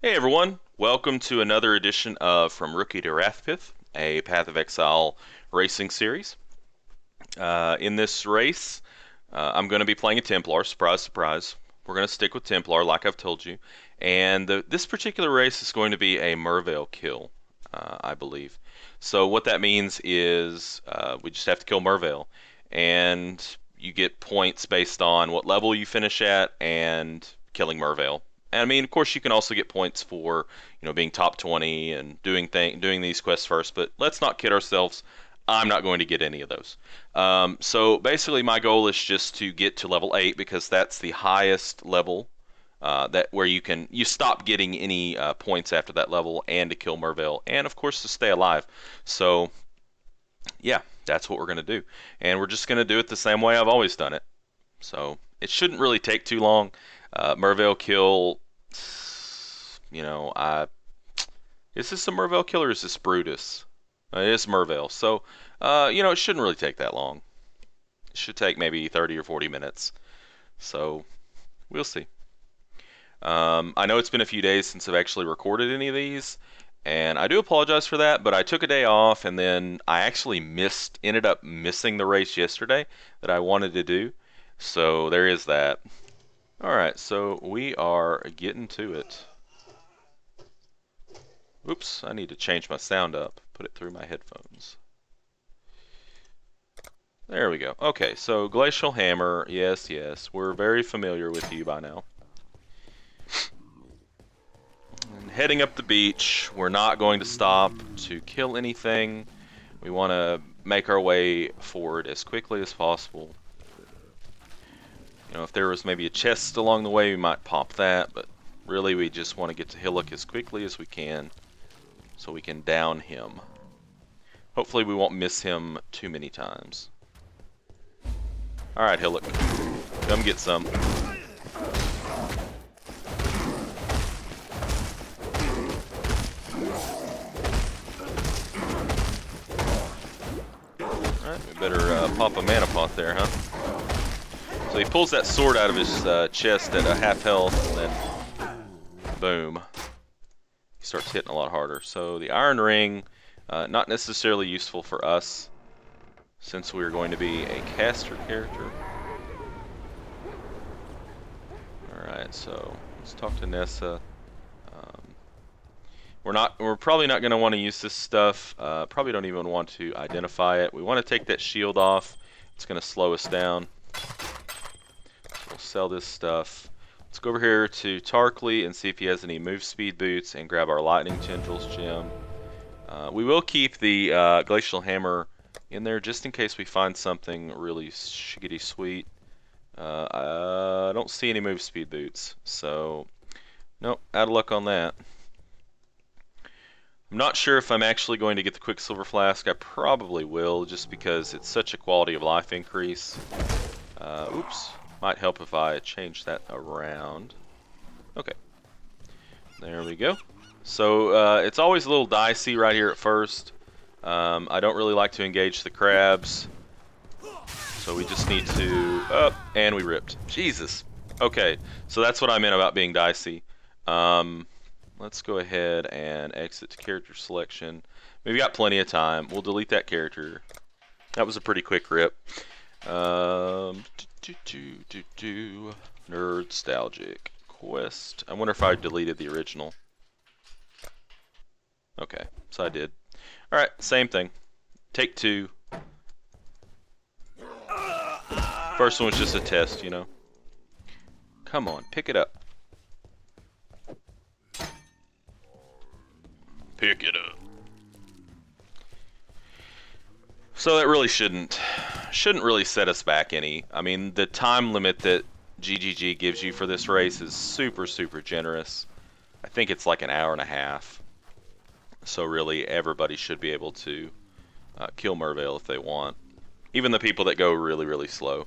Hey everyone, welcome to another edition of From Rookie to Rathpith, a Path of Exile racing series. In this race, I'm going to be playing a Templar, surprise, surprise. We're going to stick with Templar like I've told you. And this particular race is going to be a Merveil kill, I believe. So what that means is we just have to kill Merveil. And you get points based on what level you finish at and killing Merveil. And I mean, of course, you can also get points for, being top 20 and doing these quests first. But let's not kid ourselves. I'm not going to get any of those. So basically, my goal is just to get to level 8 because that's the highest level that where you stop getting any points after that level, and to kill Merveil, and of course to stay alive. So yeah, that's what we're gonna do, and we're just gonna do it the same way I've always done it. So it shouldn't really take too long. Merveil kill, I is this a Merveil kill or is this Brutus? It is Merveil, so it shouldn't really take that long. It should take maybe 30 or 40 minutes. So we'll see. I know it's been a few days since I've actually recorded any of these, and I do apologize for that, but I took a day off and then I actually ended up missing the race yesterday that I wanted to do. So there is that. Alright, so we are getting to it. Oops, I need to change my sound up. Put it through my headphones. There we go. Okay, so Glacial Hammer, yes, yes. We're very familiar with you by now. And heading up the beach, we're not going to stop to kill anything. We want to make our way forward as quickly as possible. If there was maybe a chest along the way, we might pop that, but really we just want to get to Hillock as quickly as we can so we can down him. Hopefully we won't miss him too many times. Alright, Hillock, come get some. Alright, we better pop a mana pot there, huh? So he pulls that sword out of his chest at a half health, and then boom. He starts hitting a lot harder. So the Iron Ring, not necessarily useful for us, since we're going to be a caster character. Alright, so let's talk to Nessa. We're probably not going to want to use this stuff. Probably don't even want to identify it. We want to take that shield off. It's going to slow us down. We'll sell this stuff. Let's go over here to Tarkley and see if he has any move speed boots and grab our Lightning Tendrils gem. We will keep the Glacial Hammer in there just in case we find something really shiggity sweet. I don't see any move speed boots, so nope, out of luck on that. I'm not sure if I'm actually going to get the Quicksilver Flask. I probably will, just because it's such a quality of life increase. Oops. Might help if I change that around. Okay. There we go. So it's always a little dicey right here at first. I don't really like to engage the crabs. So we just need to... Oh, and we ripped. Jesus. Okay, so that's what I meant about being dicey. Let's go ahead and exit to character selection. We've got plenty of time. We'll delete that character. That was a pretty quick rip. Nerdstalgic quest. I wonder if I deleted the original. Okay, so I did. Alright, same thing. Take 2. First one was just a test, Come on, pick it up. Pick it up. So that really shouldn't really set us back any. I mean, the time limit that GGG gives you for this race is super, super generous. I think it's like an hour and a half. So really, everybody should be able to kill Merveil if they want. Even the people that go really, really slow.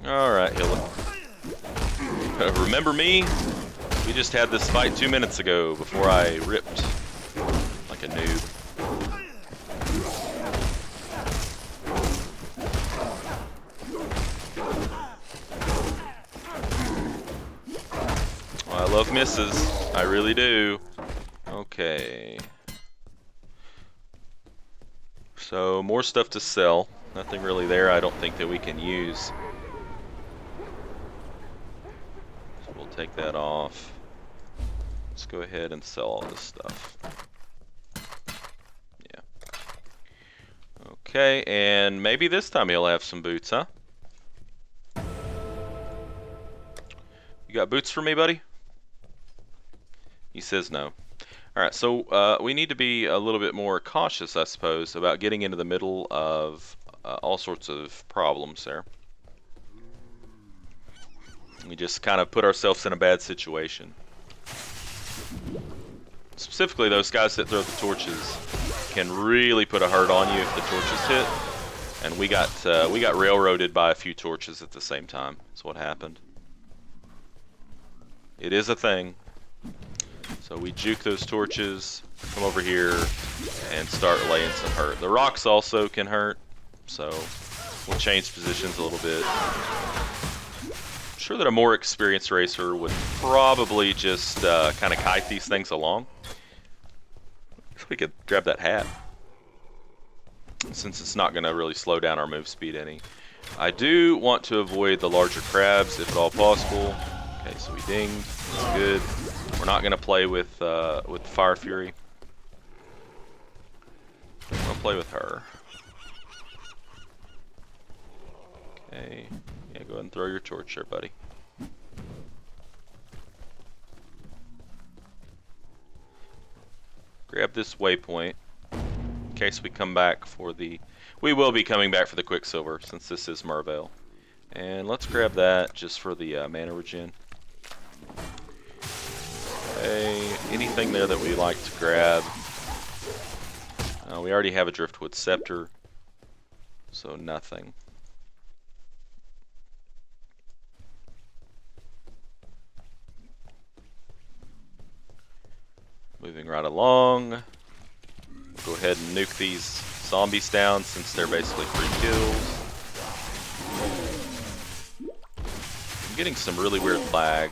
Alright, Hillock. Remember me? We just had this fight 2 minutes ago before I ripped like a noob. love misses. I really do. Okay. So, more stuff to sell. Nothing really there I don't think that we can use. So we'll take that off. Let's go ahead and sell all this stuff. Yeah. Okay, and maybe this time he'll have some boots, huh? You got boots for me, buddy? He says no. Alright, so we need to be a little bit more cautious, I suppose, about getting into the middle of all sorts of problems there. We just kind of put ourselves in a bad situation. Specifically, those guys that throw the torches can really put a hurt on you if the torches hit. And we got railroaded by a few torches at the same time. That's what happened. It is a thing. So we juke those torches, come over here, and start laying some hurt. The rocks also can hurt, so we'll change positions a little bit. I'm sure that a more experienced racer would probably just kind of kite these things along. So we could grab that hat, since it's not going to really slow down our move speed any. I do want to avoid the larger crabs if at all possible. Okay, so we dinged. That's good. We're not going to play with Fire Fury. I'll play with her. Okay. Yeah, go ahead and throw your torch there, buddy. Grab this waypoint in case we come back for the... We will be coming back for the Quicksilver since this is Merveil. And let's grab that just for the mana regen. Okay, anything there that we like to grab. We already have a Driftwood Scepter, so nothing. Moving right along. We'll go ahead and nuke these zombies down since they're basically free kills. I'm getting some really weird lag.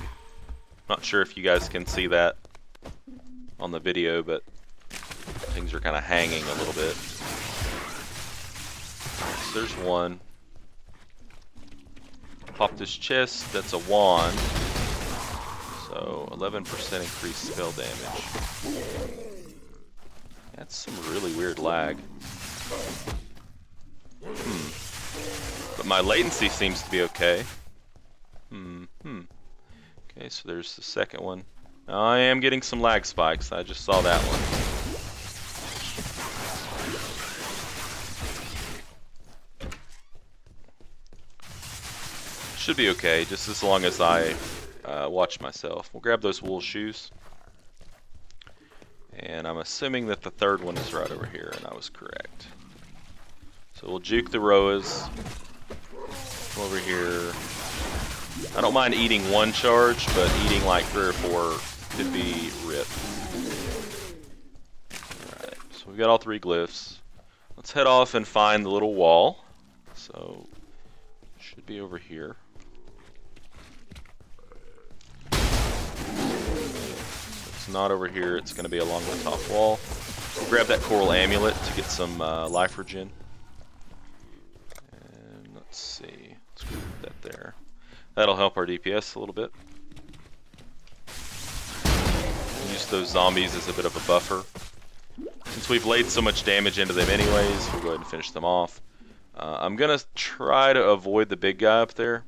Not sure if you guys can see that on the video, but things are kind of hanging a little bit. So there's one. Pop this chest, that's a wand. So 11% increased spell damage. That's some really weird lag. But my latency seems to be okay. Okay, so there's the second one. Now, I am getting some lag spikes. I just saw that one. Should be okay, just as long as I watch myself. We'll grab those wool shoes. And I'm assuming that the third one is right over here, and I was correct. So we'll juke the Roas. Come over here. I don't mind eating one charge, but eating like 3 or 4 could be ripped. Alright, so we've got all 3 glyphs. Let's head off and find the little wall. So, should be over here. If it's not over here, it's going to be along the top wall. We'll grab that coral amulet to get some life regen. And let's see, let's group that there. That'll help our DPS a little bit. Use those zombies as a bit of a buffer. Since we've laid so much damage into them anyways, we'll go ahead and finish them off. I'm going to try to avoid the big guy up there,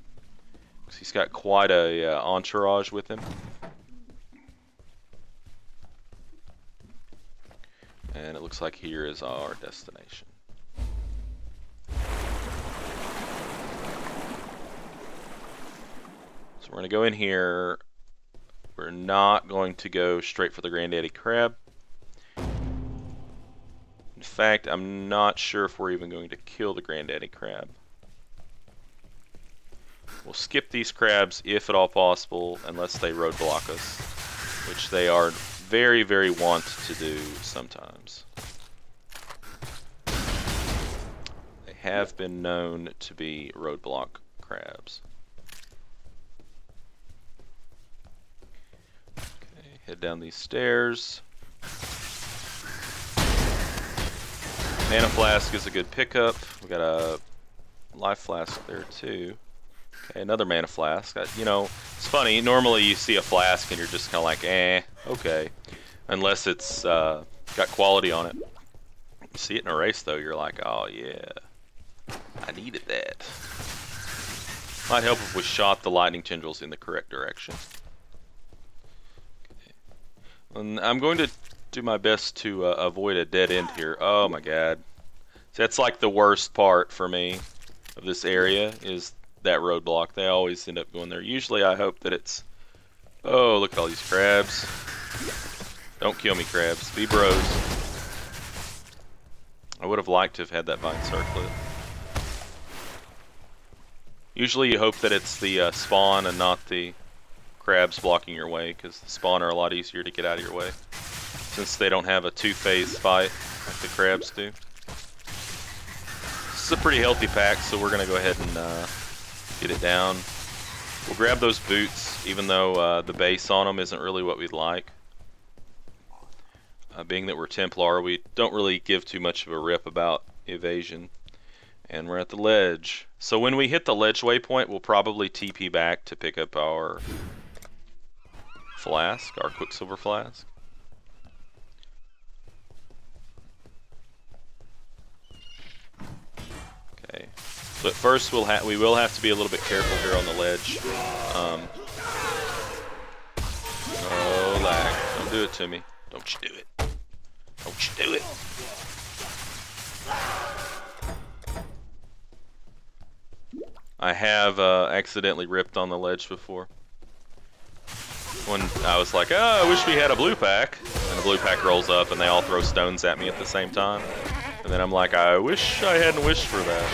because he's got quite a entourage with him. And it looks like here is our destination. So we're going to go in here. We're not going to go straight for the Granddaddy Crab. In fact, I'm not sure if we're even going to kill the Granddaddy Crab. We'll skip these crabs if at all possible, unless they roadblock us, which they are very, very wont to do sometimes. They have been known to be roadblock crabs. Head down these stairs. Mana Flask is a good pickup. We got a Life Flask there too. Okay, another Mana Flask. You know, it's funny. Normally you see a flask and you're just kind of like, eh, okay. Unless it's got quality on it. You see it in a race though, you're like, oh yeah, I needed that. Might help if we shot the lightning tendrils in the correct direction. Okay. And I'm going to do my best to avoid a dead end here. Oh my god. So that's like the worst part for me of this area is that roadblock. They always end up going there. Usually I hope that it's... Oh, look at all these crabs. Don't kill me, crabs. Be bros. I would have liked to have had that vine circlet. Usually you hope that it's the spawn and not the crabs blocking your way, because the spawn are a lot easier to get out of your way, since they don't have a two-phase fight like the crabs do. This is a pretty healthy pack, so we're going to go ahead and get it down. We'll grab those boots, even though the base on them isn't really what we'd like. Being that we're Templar, we don't really give too much of a rip about evasion. And we're at the ledge. So when we hit the ledge waypoint, we'll probably TP back to pick up our flask, our Quicksilver flask. Okay. So at first we will have to be a little bit careful here on the ledge. Oh, lag. Don't do it to me. Don't you do it. Don't you do it. I have accidentally ripped on the ledge before. When I was like, oh, I wish we had a blue pack. And the blue pack rolls up and they all throw stones at me at the same time. And then I'm like, I wish I hadn't wished for that.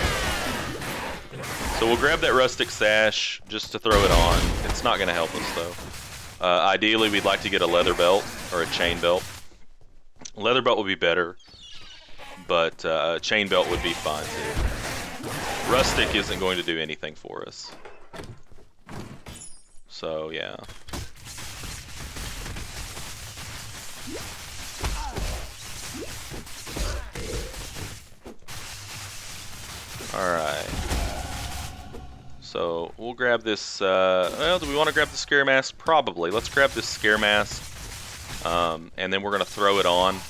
So we'll grab that rustic sash just to throw it on. It's not going to help us though. Ideally, we'd like to get a leather belt or a chain belt. Leather belt would be better, but a chain belt would be fine too. Rustic isn't going to do anything for us. So, yeah. Alright. So, we'll grab this, well, do we want to grab the scare mask? Probably. Let's grab this scare mask, and then we're going to throw it on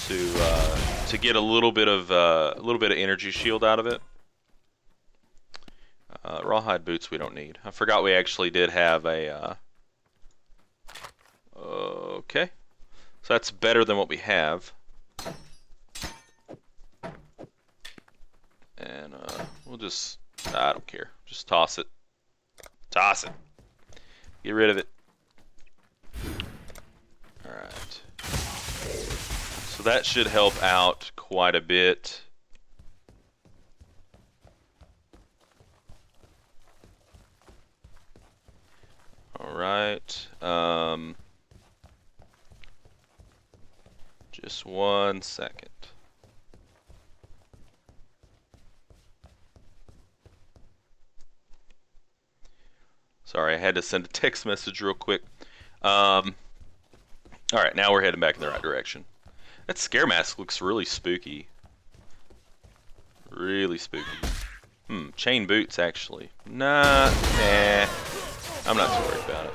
to get a little bit of energy shield out of it. Rawhide boots we don't need. I forgot we actually did have a... okay. So that's better than what we have. And we'll just... I don't care. Just toss it. Toss it. Get rid of it. Alright. So that should help out quite a bit. Alright. Just 1 second. Sorry, I had to send a text message real quick. Alright, now we're heading back in the right direction. That scare mask looks really spooky. Really spooky. Chain boots, actually. Nah. I'm not too worried about it.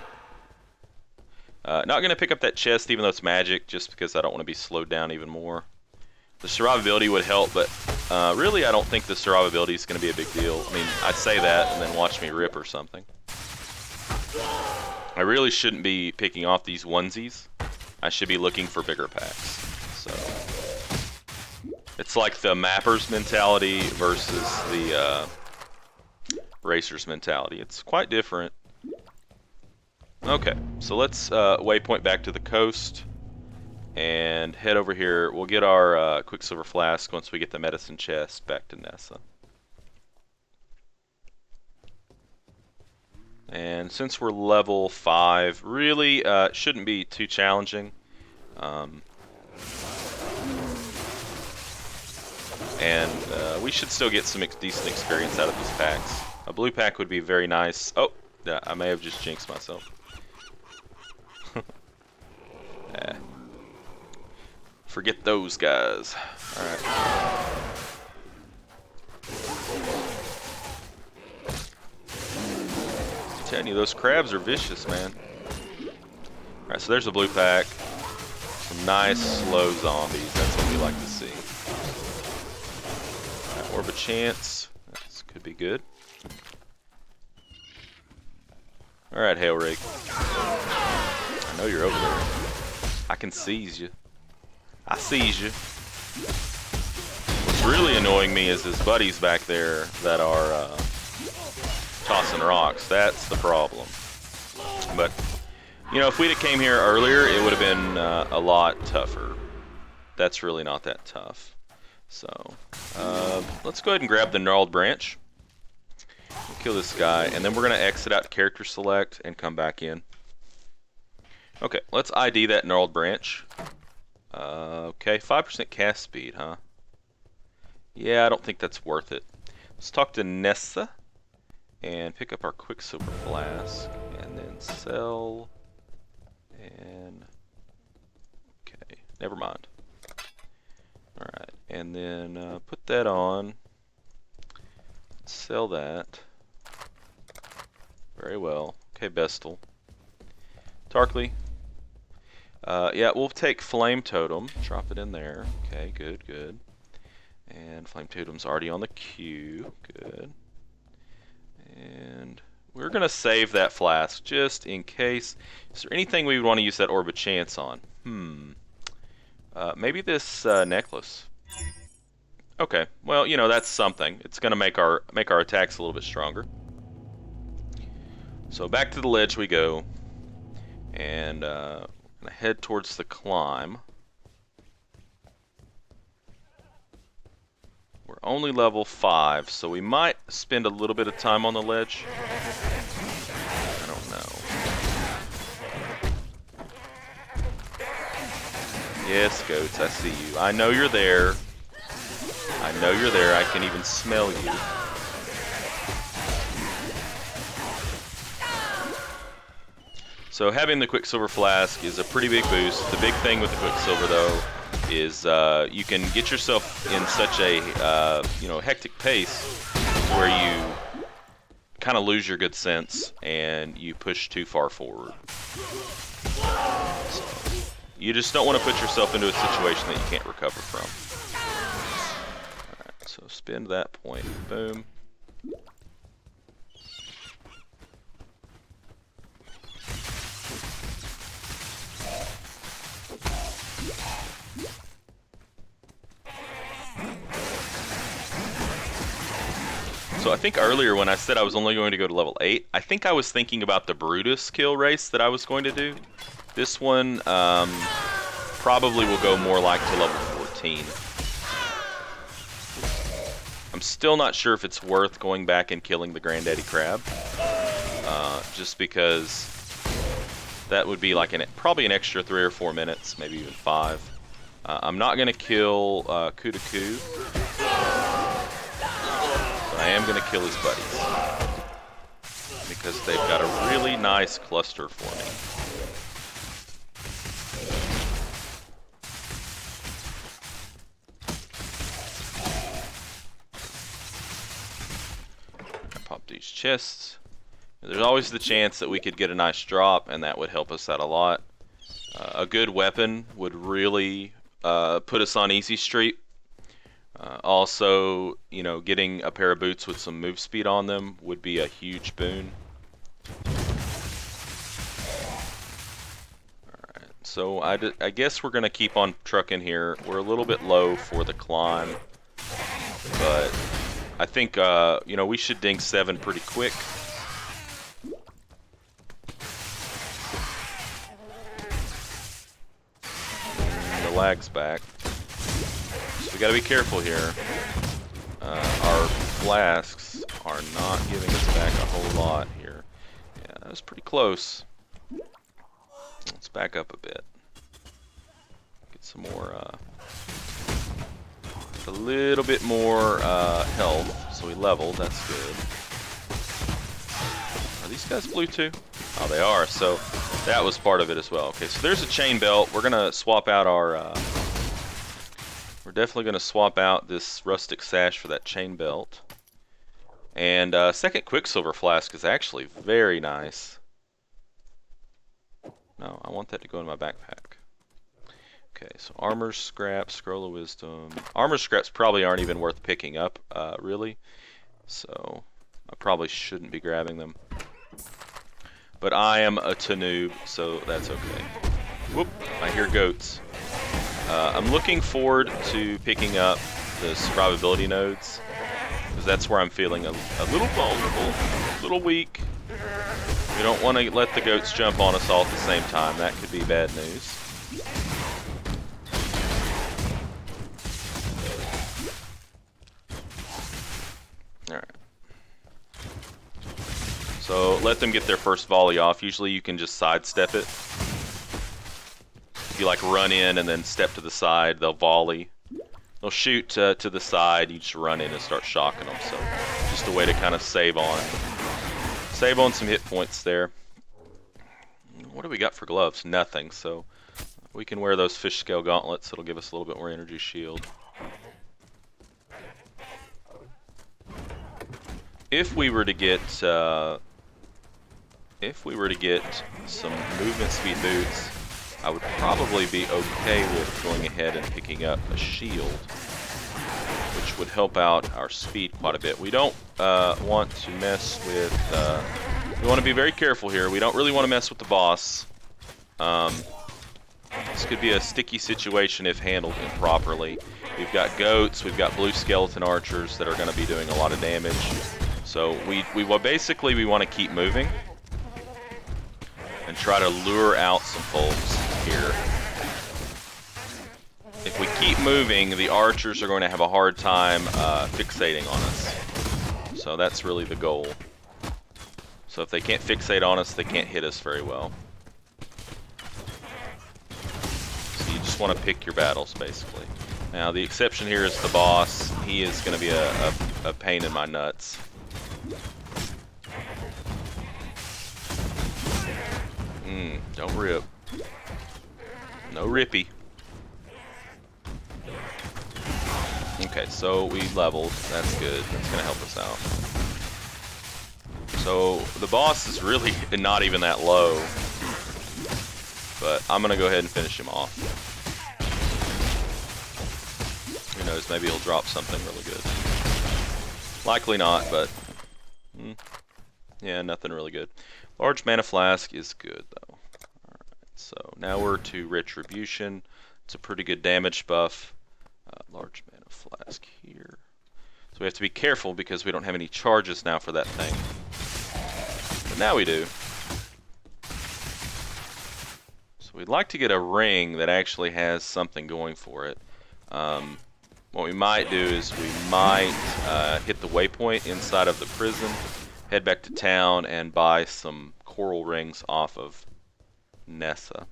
Not going to pick up that chest, even though it's magic, just because I don't want to be slowed down even more. The survivability would help, but really I don't think the survivability is going to be a big deal. I mean, I'd say that and then watch me rip or something. I really shouldn't be picking off these onesies. I should be looking for bigger packs. So it's like the mapper's mentality versus the racer's mentality. It's quite different. Okay, so let's waypoint back to the coast and head over here. We'll get our Quicksilver Flask once we get the medicine chest back to Nessa. And since we're level 5, really shouldn't be too challenging. And we should still get some decent experience out of these packs. A blue pack would be very nice. Oh, I may have just jinxed myself. Forget those guys. Alright. I'm telling you, those crabs are vicious, man. Alright, so there's a blue pack. Some nice, slow zombies. That's what we like to see. Right, Orb of Chance. This could be good. Alright, Hailrig. I know you're over there. I can seize you. I seize you. What's really annoying me is his buddies back there that are tossing rocks. That's the problem. But, you know, if we'd have came here earlier, it would have been a lot tougher. That's really not that tough. So, let's go ahead and grab the gnarled branch. We'll kill this guy, and then we're going to exit out to character select and come back in. Okay, let's ID that gnarled branch. Okay, 5% cast speed, huh? Yeah, I don't think that's worth it. Let's talk to Nessa and pick up our Quicksilver Flask, and then sell, and okay, never mind. Alright, and then put that on, sell that. Very well. Okay, Bestel. Tarkly. Yeah, we'll take Flame Totem, drop it in there. Okay, good, good. And Flame Totem's already on the queue. Good. And we're going to save that flask just in case. Is there anything we would want to use that Orb of Chance on? Maybe this necklace. Okay, well, you know, that's something. It's going to make our attacks a little bit stronger. So back to the ledge we go. And we're going to head towards the climb. We're only level 5, so we might spend a little bit of time on the ledge. I don't know. Yes, goats, I see you. I know you're there. I know you're there. I can even smell you. So having the Quicksilver Flask is a pretty big boost. The big thing with the Quicksilver, though, is you can get yourself in such a hectic pace where you kind of lose your good sense and you push too far forward. So you just don't want to put yourself into a situation that you can't recover from. Alright, so spend that point. Boom. So I think earlier when I said I was only going to go to level 8, I think I was thinking about the Brutus kill race that I was going to do. This one probably will go more like to level 14. I'm still not sure if it's worth going back and killing the Granddaddy Crab. Just because that would be like probably an extra 3 or 4 minutes, maybe even 5. I'm not going to kill Kudaku. I am going to kill his buddies because they've got a really nice cluster for me. I pop these chests. There's always the chance that we could get a nice drop, and that would help us out a lot. A good weapon would really put us on easy street. Also, you know, getting a pair of boots with some move speed on them would be a huge boon. Alright, so I guess we're going to keep on trucking here. We're a little bit low for the climb, but I think, you know, we should ding 7 pretty quick. The lag's back. We gotta be careful here. Our flasks are not giving us back a whole lot here. Yeah, that was pretty close. Let's back up a bit. Get some more, a little bit more health. So we leveled, that's good. Are these guys blue too? Oh, they are, so that was part of it as well. Okay, so there's a chain belt. We're gonna swap out our definitely going to swap out this rustic sash for that chain belt. And second Quicksilver flask is actually very nice. No, I want that to go in my backpack. Okay, so armor scraps, scroll of wisdom. Armor scraps probably aren't even worth picking up, really. So I probably shouldn't be grabbing them. But I am a noob, so that's okay. Whoop, I hear goats. I'm looking forward to picking up the survivability nodes, because that's where I'm feeling a little vulnerable, a little weak. We don't want to let the goats jump on us all at the same time. That could be bad news. Alright. So let them get their first volley off. Usually you can just sidestep it. If you like run in and then step to the side, they'll volley. They'll shoot to the side, you just run in and start shocking them. So just a way to kind of save on some hit points there. What do we got for gloves? Nothing. So we can wear those fish scale gauntlets. It'll give us a little bit more energy shield. If we were to get some movement speed boots, I would probably be okay with going ahead and picking up a shield, which would help out our speed quite a bit. We don't want to mess with. We want to be very careful here. We don't really want to mess with the boss. This could be a sticky situation if handled improperly. We've got goats, we've got blue skeleton archers that are going to be doing a lot of damage. So we basically want to keep moving and try to lure out some folks here. If we keep moving, the archers are going to have a hard time fixating on us. So that's really the goal. So if they can't fixate on us, they can't hit us very well. So you just want to pick your battles, basically. Now the exception here is the boss. He is going to be a pain in my nuts. Don't rip. No rippy. Okay, so we leveled. That's good. That's going to help us out. So the boss is really not even that low. But I'm going to go ahead and finish him off. Who knows, maybe he'll drop something really good. Likely not, but yeah, nothing really good. Large mana flask is good though. Alright, so now we're to retribution. It's a pretty good damage buff. Large mana flask here. So we have to be careful because we don't have any charges now for that thing. But now we do. So we'd like to get a ring that actually has something going for it. What we might do is we might hit the waypoint inside of the prison, head back to town, and buy some coral rings off of Nessa.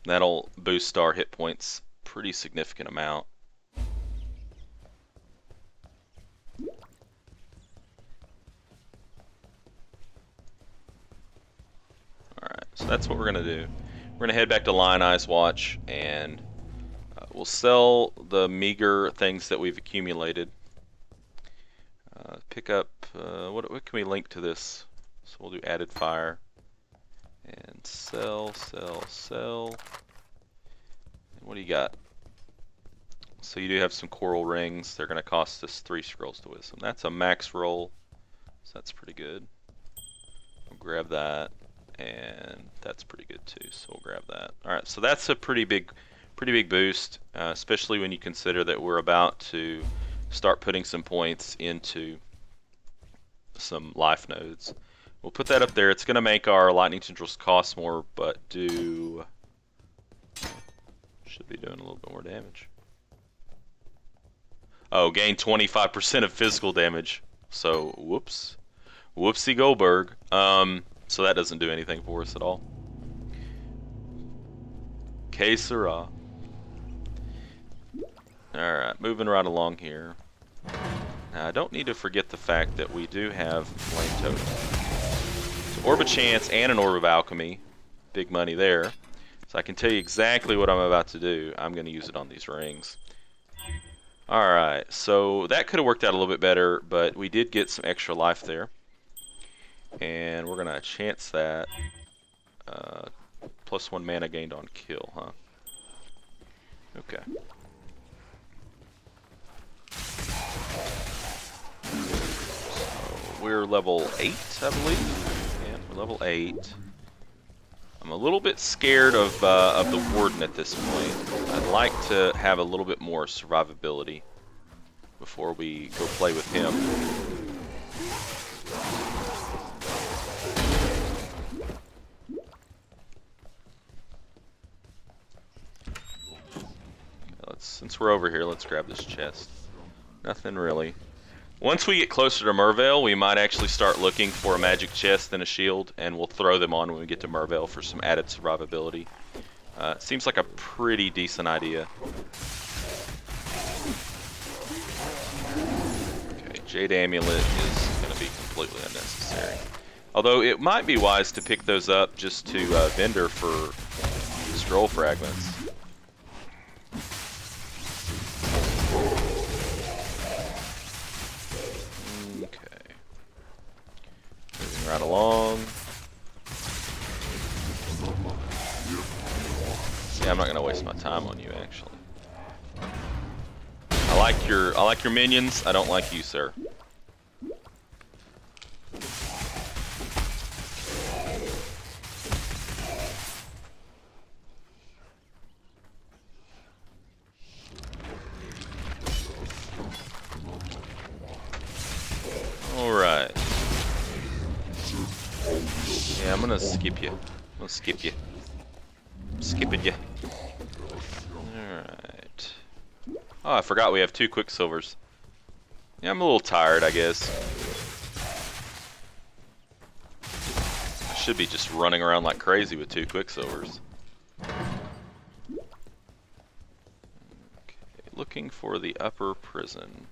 That'll boost our hit points pretty significant amount. Alright, so that's what we're going to do. We're going to head back to Lion Eyes Watch, and we'll sell the meager things that we've accumulated. Pick up, what can we link to this? So we'll do added fire. And sell. And what do you got? So you do have some coral rings. They're going to cost us 3 scrolls to wisdom. That's a max roll, so that's pretty good. We'll grab that, and that's pretty good too, so we'll grab that. Alright, so that's a pretty big boost, especially when you consider that we're about to start putting some points into some life nodes. We'll put that up there. It's going to make our lightning tendrils cost more, but should be doing a little bit more damage. Oh, gain 25% of physical damage. So, whoopsie Goldberg. So that doesn't do anything for us at all. Que sera. Alright, moving right along here. Now, I don't need to forget the fact that we do have flame totem. So Orb of Chance and an Orb of Alchemy. Big money there. So I can tell you exactly what I'm about to do. I'm going to use it on these rings. Alright, so that could have worked out a little bit better, but we did get some extra life there. And we're going to chance that. +1 mana gained on kill, huh? Okay. So we're level 8, I believe. Yeah, we're level 8. I'm a little bit scared of the Warden at this point. I'd like to have a little bit more survivability before we go play with him. Since we're over here, let's grab this chest. Nothing really. Once we get closer to Merveil, we might actually start looking for a magic chest and a shield, and we'll throw them on when we get to Merveil for some added survivability. Seems like a pretty decent idea. Okay, Jade Amulet is going to be completely unnecessary. Although it might be wise to pick those up just to vendor for scroll fragments. Right along. Yeah, I'm not gonna waste my time on you. Actually, I like your minions. I don't like you, sir. All right. Yeah, I'm gonna skip you. I'm gonna skip you. I'm skipping you. Alright. Oh, I forgot we have 2 Quicksilvers. Yeah, I'm a little tired, I guess. I should be just running around like crazy with 2 Quicksilvers. Okay, looking for the upper prison.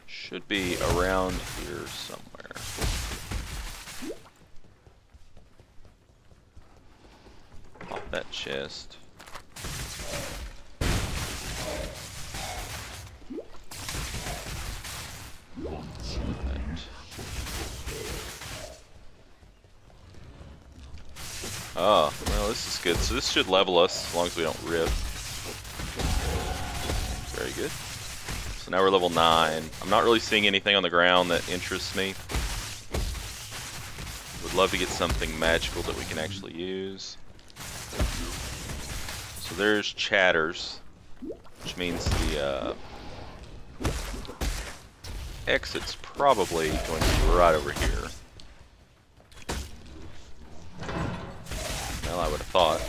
Should be around here somewhere. Pop that chest. Right. Oh, well, this is good. So this should level us as long as we don't rip. Very good. So now we're level 9. I'm not really seeing anything on the ground that interests me. Would love to get something magical that we can actually use. So there's chatters, which means the exit's probably going to be right over here. Well, I would have thought.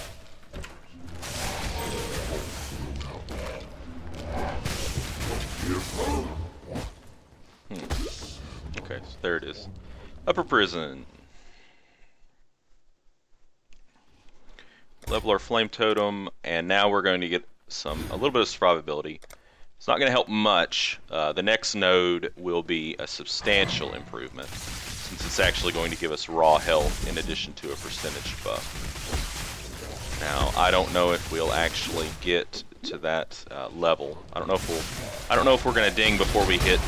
Okay, so there it is. Upper prison. Level our flame totem, and now we're going to get a little bit of survivability. It's not going to help much. The next node will be a substantial improvement, since it's actually going to give us raw health in addition to a percentage buff. Now, I don't know if we'll actually get to that level. I don't know if we're going to ding before we hit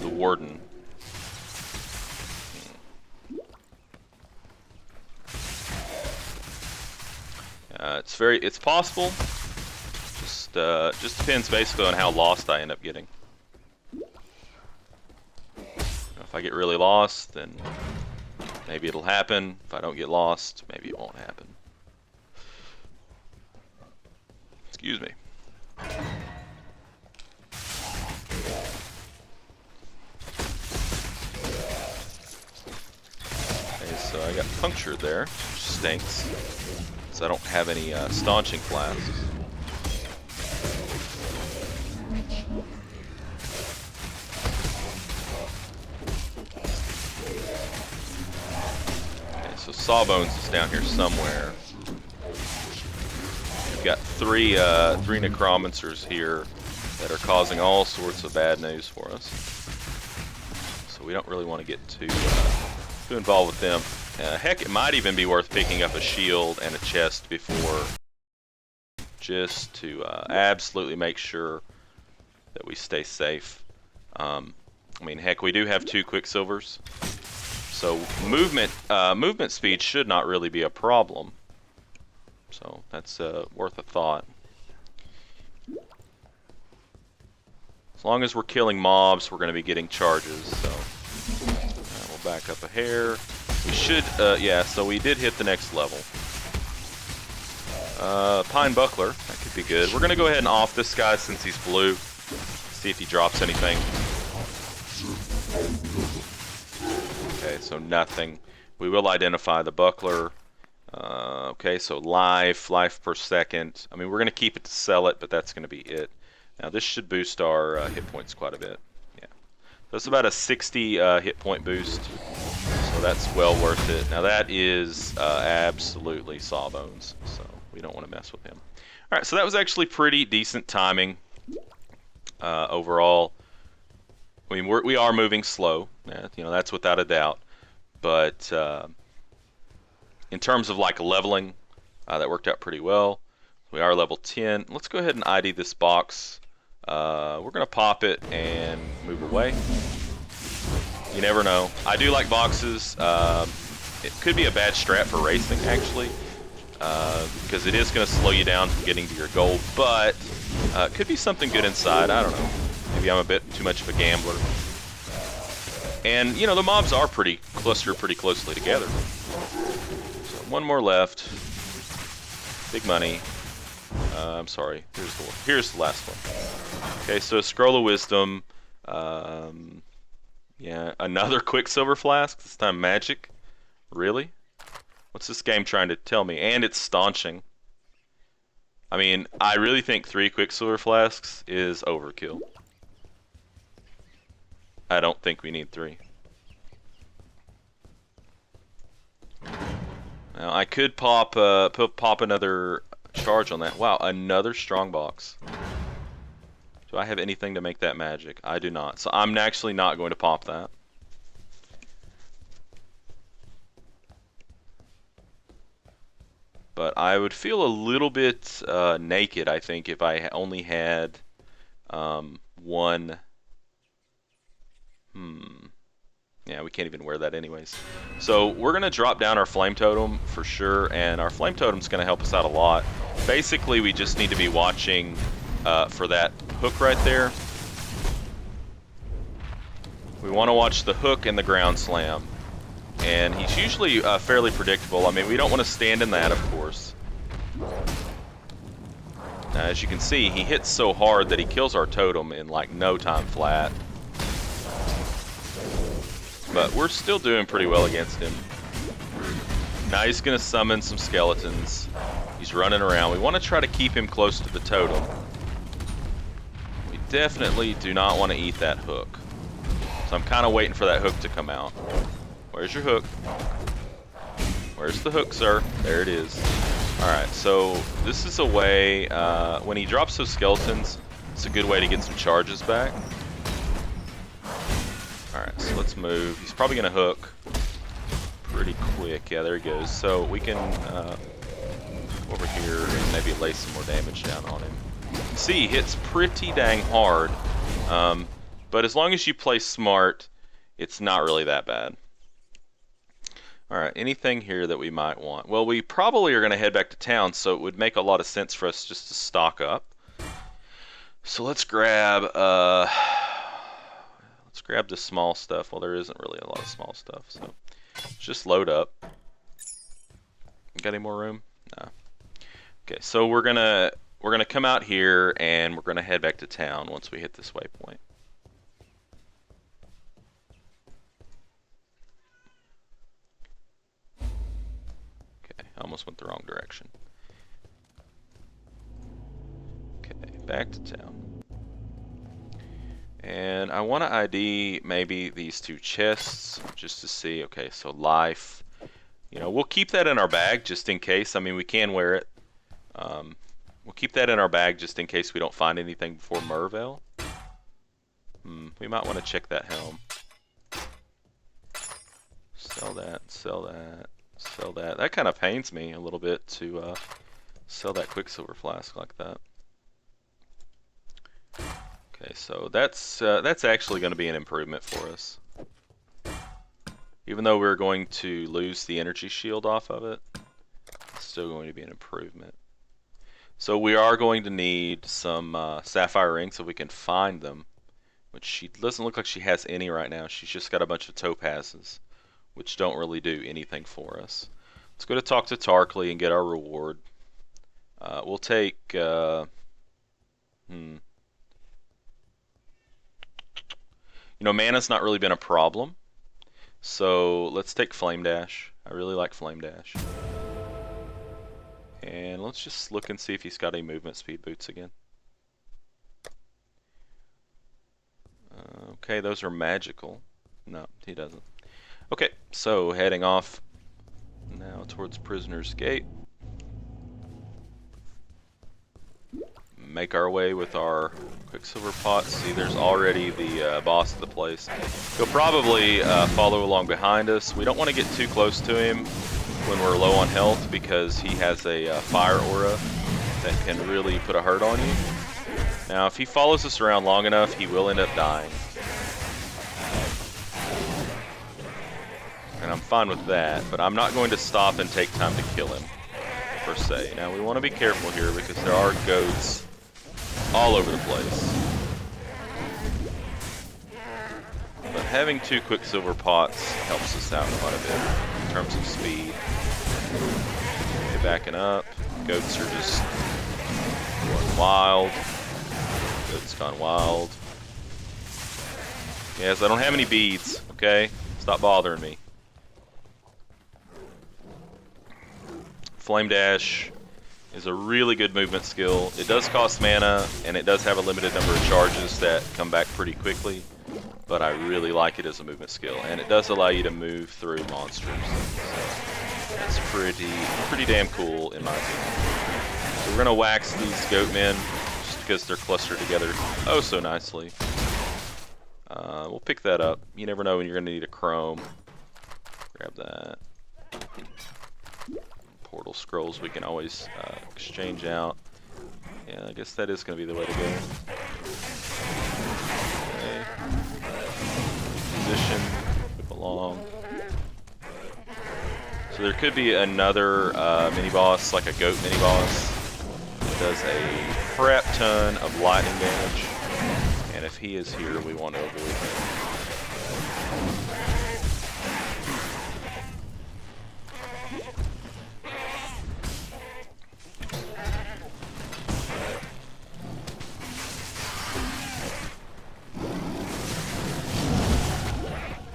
the Warden. It's possible. Just depends basically on how lost I end up getting. If I get really lost, then maybe it'll happen. If I don't get lost, maybe it won't happen. Excuse me. Okay, so I got punctured there, which stinks. So I don't have any staunching flasks. Okay, so Sawbones is down here somewhere. We've got three necromancers here that are causing all sorts of bad news for us. So we don't really want to get too involved with them. Heck, it might even be worth picking up a shield and a chest before, just to absolutely make sure that we stay safe. I mean, heck, we do have 2 Quicksilvers, so movement speed should not really be a problem. So that's worth a thought. As long as we're killing mobs, we're going to be getting charges. So we'll back up a hair. We should, yeah. So we did hit the next level. Pine Buckler, that could be good. We're going to go ahead and off this guy since he's blue. See if he drops anything. Okay, so nothing. We will identify the buckler. Okay, so life per second. I mean, we're going to keep it to sell it, but that's going to be it. Now, this should boost our hit points quite a bit. Yeah, that's about a 60 hit point boost, so that's well worth it. Now, that is absolutely Sawbones, so we don't want to mess with him. All right, so that was actually pretty decent timing overall. I mean, we are moving slow, you know, that's without a doubt. But in terms of like leveling, that worked out pretty well. We are level 10. Let's go ahead and ID this box. We're going to pop it and move away. You never know. I do like boxes. It could be a bad strat for racing, actually, because it is going to slow you down from getting to your goal. But it could be something good inside. I don't know. Maybe I'm a bit too much of a gambler. And, you know, the mobs are clustered pretty closely together. So one more left. Big money. I'm sorry. Here's the last one. Okay, so Scroll of Wisdom. Yeah, another Quicksilver Flask. This time magic. Really? What's this game trying to tell me? And it's staunching. I mean, I really think 3 Quicksilver Flasks is overkill. I don't think we need 3. Now I could pop another charge on that. Wow, another strong box. Do I have anything to make that magic? I do not. So I'm actually not going to pop that. But I would feel a little bit naked, I think, if I only had one. Yeah, we can't even wear that anyways. So we're going to drop down our flame totem for sure, and our flame totem's going to help us out a lot. Basically, we just need to be watching for that hook right there. We want to watch the hook and the ground slam. And he's usually fairly predictable. I mean, we don't want to stand in that, of course. Now, as you can see, he hits so hard that he kills our totem in like no time flat. But we're still doing pretty well against him. Now he's going to summon some skeletons. He's running around. We want to try to keep him close to the totem. We definitely do not want to eat that hook. So I'm kind of waiting for that hook to come out. Where's your hook? Where's the hook, sir? There it is. Alright, so this is a way, when he drops those skeletons, it's a good way to get some charges back. Alright, so let's move. He's probably going to hook pretty quick. Yeah, there he goes. So we can go over here and maybe lay some more damage down on him. You can see he hits pretty dang hard. But as long as you play smart, it's not really that bad. Alright, anything here that we might want? Well, we probably are going to head back to town, so it would make a lot of sense for us just to stock up. So let's grab the small stuff. Well, there isn't really a lot of small stuff, so let's just load up. Got any more room? No. Okay, so we're gonna come out here and we're gonna head back to town once we hit this waypoint. Okay, I almost went the wrong direction. Okay, back to town. And I want to ID maybe these 2 chests just to see. Okay, so life. You know, we'll keep that in our bag just in case. I mean, we can wear it. We'll keep that in our bag just in case we don't find anything before Merveil. We might want to check that helm. Sell that, sell that, sell that. That kind of pains me a little bit to sell that Quicksilver Flask like that. Okay, so that's actually going to be an improvement for us. Even though we're going to lose the energy shield off of it, it's still going to be an improvement. So we are going to need some sapphire rings if we can find them, which she doesn't look like she has any right now. She's just got a bunch of topazes, which don't really do anything for us. Let's go to talk to Tarkley and get our reward. We'll take... You know, mana's not really been a problem. So let's take Flame Dash. I really like Flame Dash. And let's just look and see if he's got any movement speed boots again. Okay, those are magical. No, he doesn't. Okay, so heading off now towards Prisoner's Gate. Make our way with our Quicksilver pots. See, there's already the boss of the place. He'll probably follow along behind us. We don't want to get too close to him when we're low on health because he has a fire aura that can really put a hurt on you. Now, if he follows us around long enough, he will end up dying. And I'm fine with that, but I'm not going to stop and take time to kill him, per se. Now, we want to be careful here because there are goats all over the place. But having 2 Quicksilver pots helps us out quite a bit in terms of speed. Okay, backing up. Goats are just going wild. Goats gone wild. Yes, I don't have any beads, okay? Stop bothering me. Flame Dash is a really good movement skill. It does cost mana, and it does have a limited number of charges that come back pretty quickly, but I really like it as a movement skill, and it does allow you to move through monsters. So that's pretty damn cool in my opinion. So we're gonna wax these goatmen just because they're clustered together oh so nicely. We'll pick that up. You never know when you're gonna need a chrome. Grab that. Portal scrolls we can always exchange out. Yeah, I guess that is going to be the way to go. Okay. Position, move along. So there could be another mini-boss, like a goat mini-boss, that does a crap ton of lightning damage. And if he is here, we want to avoid him.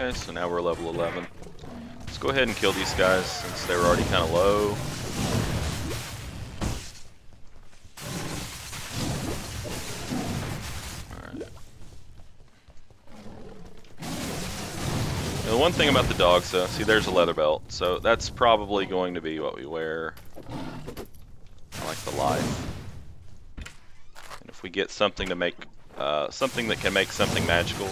Okay, so now we're level 11. Let's go ahead and kill these guys since they were already kind of low. Alright. Now, the one thing about the dogs though, see there's a leather belt, so that's probably going to be what we wear. I like the life. And if we get something to make, something that can make something magical,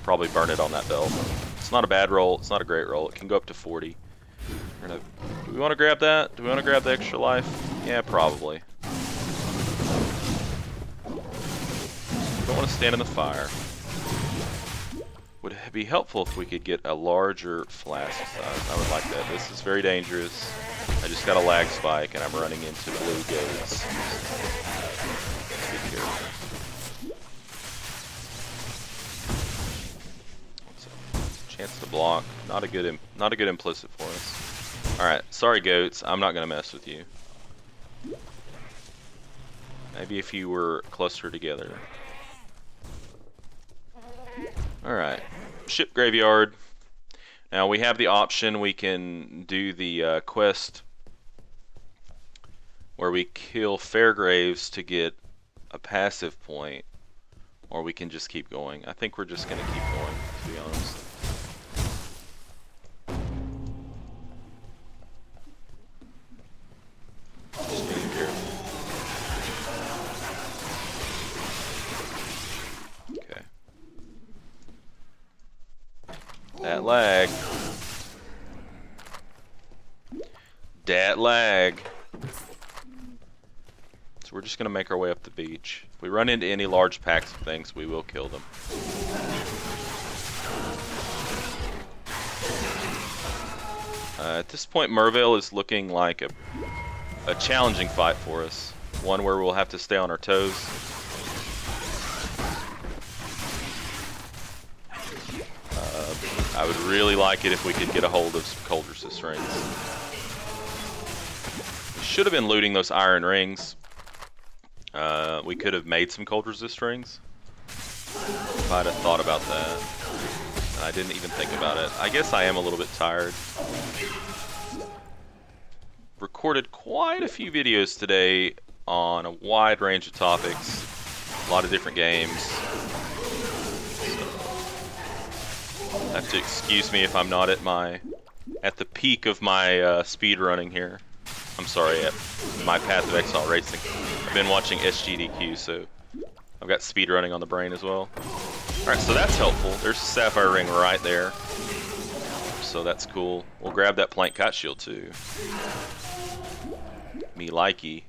probably burn it on that belt. It's not a bad roll, it's not a great roll, it can go up to 40. Do we want to grab that? Do we want to grab the extra life? Yeah, probably. Don't want to stand in the fire. Would it be helpful if we could get a larger flask size? I would like that. This is very dangerous. I just got a lag spike and I'm running into blue goats. Be careful. Chance to block. Not a good implicit for us. Alright, sorry goats, I'm not gonna mess with you. Maybe if you were clustered together. Alright, ship graveyard. Now we have the option, we can do the quest where we kill Fairgraves to get a passive point, or we can just keep going. I think we're just gonna keep going, to be honest. That lag. Dat lag. So we're just going to make our way up the beach. If we run into any large packs of things, we will kill them. At this point, Merveil is looking like a challenging fight for us. One where we'll have to stay on our toes. I would really like it if we could get a hold of some cold resist rings. We should have been looting those iron rings. We could have made some cold resist rings. If I'd have thought about that. I didn't even think about it. I guess I am a little bit tired. Recorded quite a few videos today on a wide range of topics. A lot of different games. Have to excuse me if I'm not at the peak of my speed running here. I'm sorry, at my Path of Exile racing. I've been watching SGDQ, so I've got speed running on the brain as well. Alright, so that's helpful. There's a sapphire ring right there. So that's cool. We'll grab that plank kite shield too. Me likey.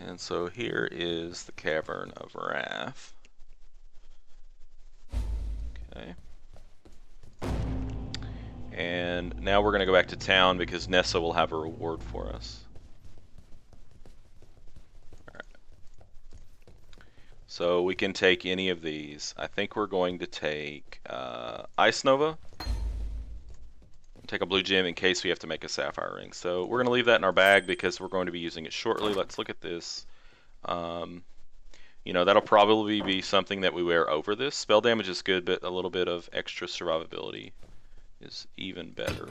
And so here is the Cavern of Wrath. Okay. And now we're going to go back to town because Nessa will have a reward for us. Alright. So we can take any of these. I think we're going to take Ice Nova. Take a blue gem in case we have to make a sapphire ring. So we're going to leave that in our bag because we're going to be using it shortly. Let's look at this. You know, that'll probably be something that we wear over this. Spell damage is good, but a little bit of extra survivability is even better.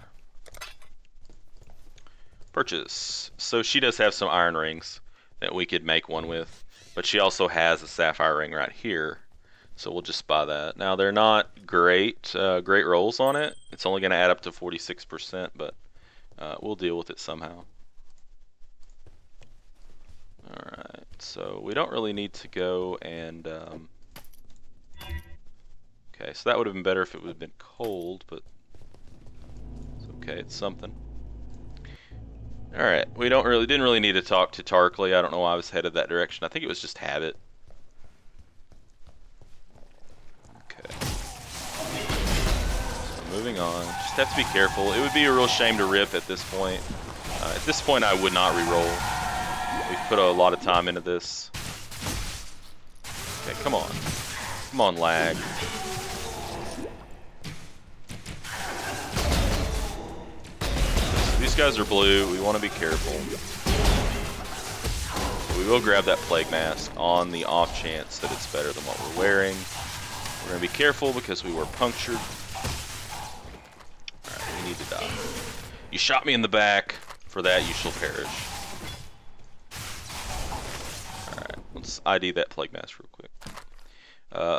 Purchase. So she does have some iron rings that we could make one with, but she also has a sapphire ring right here. So we'll just buy that. Now they're not great rolls on it. It's only going to add up to 46%, but we'll deal with it somehow. Alright, so we don't really need to go and... Okay, so that would have been better if it would have been cold, but... It's okay, it's something. Alright, we didn't really need to talk to Tarkley. I don't know why I was headed that direction. I think it was just habit. Okay. So moving on. Just have to be careful. It would be a real shame to rip at this point. At this point I would not re-roll. We've put a lot of time into this. Okay, come on. Come on, lag. So these guys are blue. We want to be careful. We will grab that plague mask on the off chance that it's better than what we're wearing. We're going to be careful because we were punctured. Alright, we need to die. You shot me in the back. For that, you shall perish. Let's ID that plague mask real quick.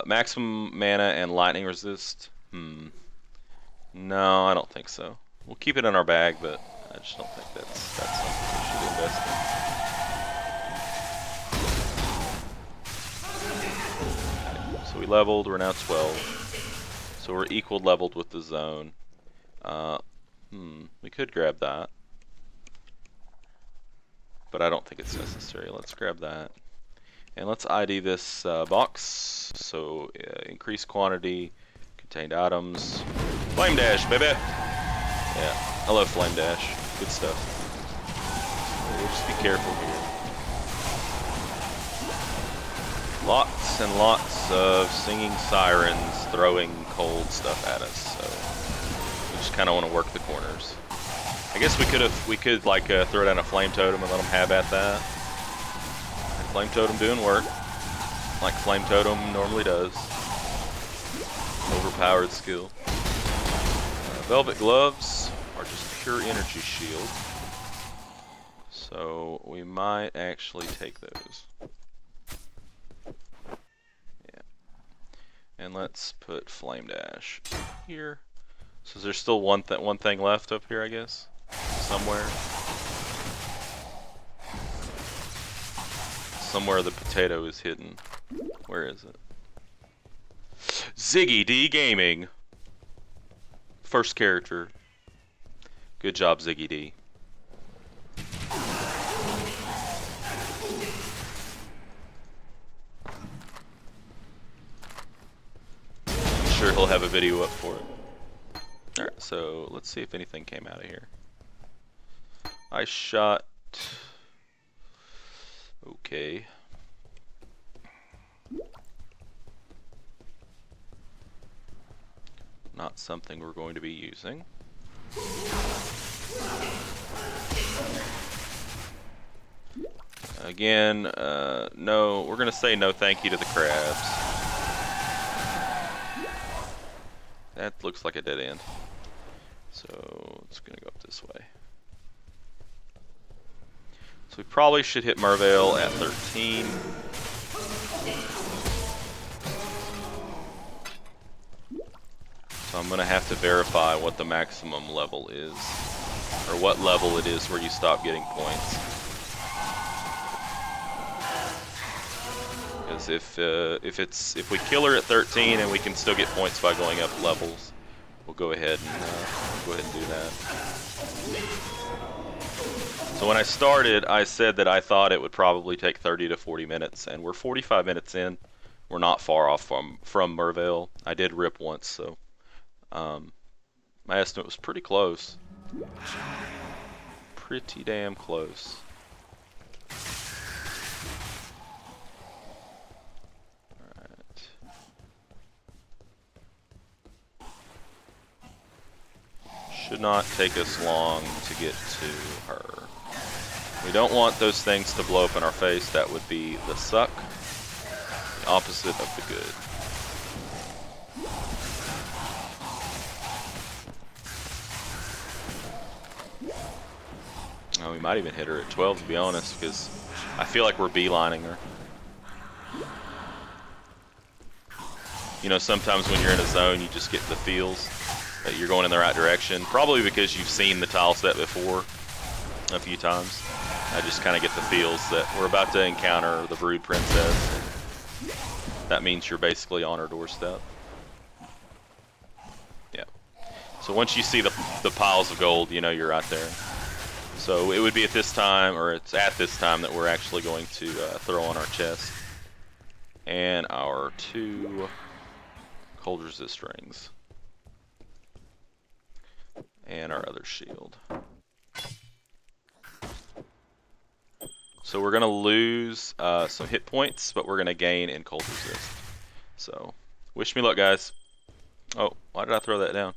Maximum mana and lightning resist. No, I don't think so. We'll keep it in our bag, but I just don't think that's something we should invest in. Okay, so we leveled. We're now 12. So we're equal leveled with the zone. We could grab that, but I don't think it's necessary. Let's grab that. And let's ID this box. So increase quantity, contained items. Flame dash, baby! Yeah, I love flame dash. Good stuff. So we'll just be careful here. Lots and lots of singing sirens throwing cold stuff at us. So we just kind of want to work the corners. I guess we could like throw down a flame totem and let them have at that. Flame Totem doing work, like Flame Totem normally does. Overpowered skill. Velvet Gloves are just pure energy shield. So we might actually take those. Yeah. And let's put Flame Dash here. So there's still one thing left up here, I guess? Somewhere. Somewhere the potato is hidden. Where is it? Ziggy D Gaming. First character. Good job, Ziggy D. sure he'll have a video up for it. Alright, so let's see if anything came out of here. I shot... Okay. Not something we're going to be using. Again, no, we're going to say no thank you to the crabs. That looks like a dead end. So it's going to go up this way. So we probably should hit Merveil at 13. So I'm going to have to verify what the maximum level is, or what level it is where you stop getting points. Because if we kill her at 13 and we can still get points by going up levels, we'll go ahead and do that. So when I started, I said that I thought it would probably take 30 to 40 minutes, and we're 45 minutes in. We're not far off from Merveil. I did rip once, so my estimate was pretty close. Pretty damn close. Alright. Should not take us long to get to her. We don't want those things to blow up in our face. That would be the suck. The opposite of the good. Oh, we might even hit her at 12 to be honest, because I feel like we're beelining her. You know, sometimes when you're in a zone, you just get the feels that you're going in the right direction. Probably because you've seen the tile set before a few times. I just kind of get the feels that we're about to encounter the Brood Princess. That means you're basically on her doorstep. Yeah. So once you see the piles of gold, you know you're right there. So it would be at this time, or it's at this time, that we're actually going to throw on our chest. And our 2 cold resist rings. And our other shield. So we're going to lose some hit points, but we're going to gain in cold resist. So, wish me luck, guys. Oh, why did I throw that down?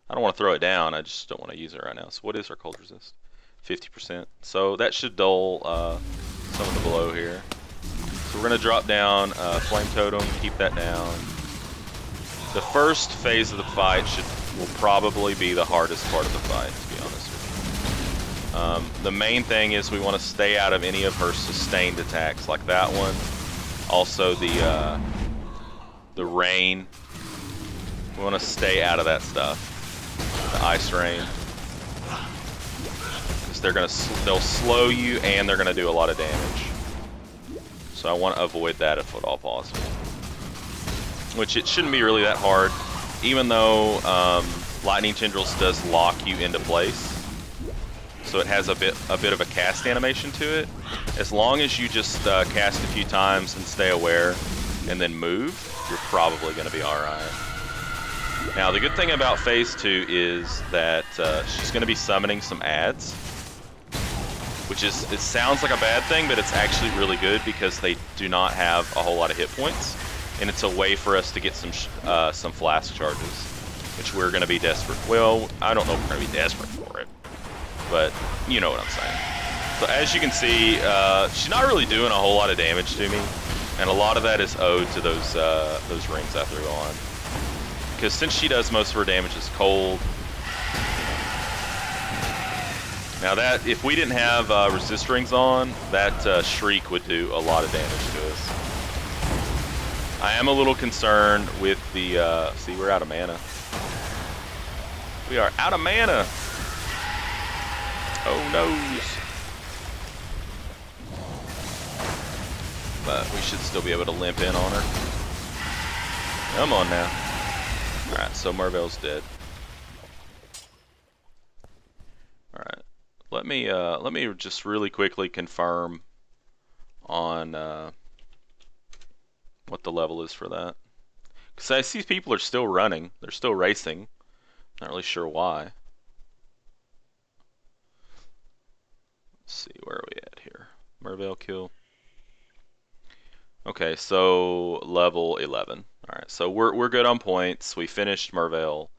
I don't want to throw it down, I just don't want to use it right now. So what is our cold resist? 50%. So that should dull some of the blow here. So we're going to drop down Flame Totem, keep that down. The first phase of the fight will probably be the hardest part of the fight, to be honest with you. The main thing is we want to stay out of any of her sustained attacks, like that one. Also the rain. We want to stay out of that stuff. The ice rain. Because they'll slow you and they're gonna do a lot of damage. So I want to avoid that if at all possible. Which it shouldn't be really that hard, even though Lightning Tendrils does lock you into place. So it has a bit of a cast animation to it. As long as you just cast a few times and stay aware and then move, you're probably going to be alright. Now the good thing about Phase 2 is that she's going to be summoning some adds. Which is, it sounds like a bad thing, but it's actually really good because they do not have a whole lot of hit points. And it's a way for us to get some flask charges, which we're going to be desperate. Well, I don't know if we're going to be desperate for it, but you know what I'm saying. So as you can see, she's not really doing a whole lot of damage to me, and a lot of that is owed to those rings I threw on. Because since she does most of her damage is cold. Now that, if we didn't have resist rings on, that shriek would do a lot of damage to us. I am a little concerned with the, see, we're out of mana. We are out of mana! Oh no! But we should still be able to limp in on her. Come on now. Alright, so Merveil's dead. Alright. Let me just really quickly confirm on what the level is for that. Because I see people are still running. They're still racing. Not really sure why. Let's see, where are we at here? Merveil kill. Okay, so level 11. All right, so we're good on points. We finished Merveil.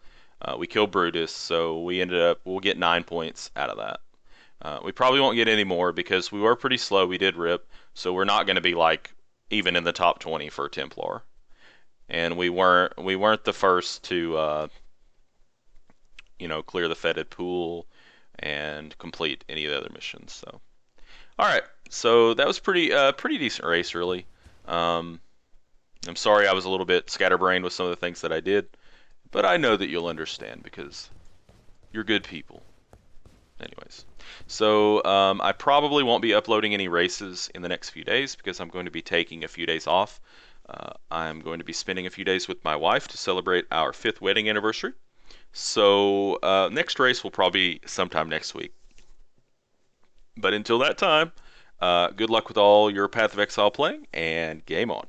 We killed Brutus, so we'll get 9 points out of that. We probably won't get any more because we were pretty slow. We did rip, so we're not going to be like even in the top 20 for Templar. And we weren't the first to clear the fetid pool and complete any of the other missions. So all right, so that was pretty decent race really. Um, I'm sorry I was a little bit scatterbrained with some of the things that I did, but I know that you'll understand because you're good people. Anyways, so I probably won't be uploading any races in the next few days because I'm going to be taking a few days off. I'm going to be spending a few days with my wife to celebrate our 5th wedding anniversary. So next race will probably be sometime next week. But until that time, good luck with all your Path of Exile playing, and game on.